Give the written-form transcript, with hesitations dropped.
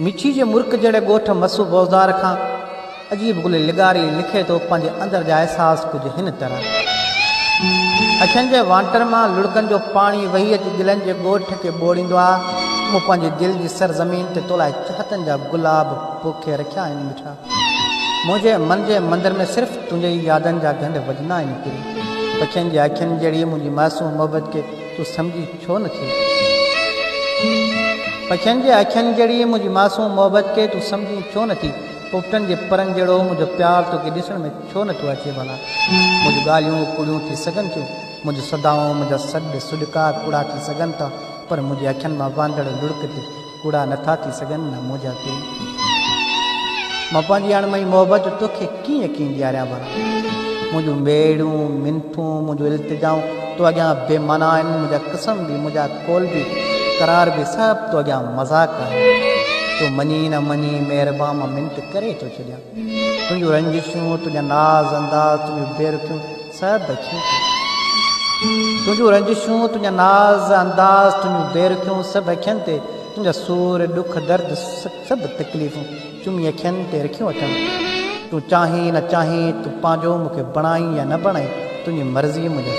मिठी जे मुर्क जड़े गोठ मसू बौज़ार खां अजीब गुल लिगारी लिखे तो पंहिंजे अंदर जा अहसास कुछ हिन तरह। अखियुनि जे वांटर मां लुड़कनि जो पाणी वही अची दिलनि जे गोठ खे ॿोड़ींदो आहे। मूं पंहिंजे दिलि जी सरज़मीन ते तोलाए चाहतनि जा गुलाब पोखे रखिया आहिनि मिठा। मुंहिंजे मन जे मंदर में सिर्फ़ु तुंहिंजे ई यादनि जा गंढ वॼंदा आहिनि किरी। पखियुनि जे अखियुनि जहिड़ी मुंहिंजी मासूम मोहबत खे तूं सम्झी छो नथी? पखियुनि जे अखियुनि जहिड़ी मुंहिंजी मासूम मोहबत खे तूं सम्झी छो नथी? पुटनि जे परनि जहिड़ो मुंहिंजो प्यारु तोखे ॾिसण में छो नथो अचे भला? मुंहिंजूं ॻाल्हियूं कूड़ियूं थी सघनि थियूं, मुंहिंजूं सदाऊं मुंहिंजा सॾु सुॾका कूड़ा थी सघनि था, पर मुंहिंजे अखियुनि मां वांदड़ लुड़क ते कूड़ा नथा थी सघनि न मुंहिंजा के। मां पंहिंजी अणमई मोहबत तोखे कीअं ॾियारियां भला? मुंहिंजूं मेड़ूं मिनथूं मुंहिंजूं इल्तिजाऊं तो अॻियां बेमाना आहिनि। मुंहिंजा क़िस्म बि मुंहिंजा कोल बि करार बि सभु तो अॻियां मज़ाक़ आहे। तूं मञी न मञी महिरबानी मां मिनत करे थो छॾियां। तुंहिंजूं रंजिशूं तुंहिंजा नाज़ अंदाज़ तुंहिंजूं बेरुखियूं सभु अखियूं तुंहिंजूं रंजिशूं तुंहिंजा नाज़ अंदाज़ तुंहिंजूं बेरुखियूं सभु अखियुनि ते तुंहिंजा सूर ॾुख दर्द सभु तकलीफ़ूं चुमी अखियुनि ते रखियूं अथनि। तूं चाहीं न चाहीं तूं पंहिंजो मूंखे बणाई या न बणाई तुंहिंजी मर्ज़ी मुंहिंजो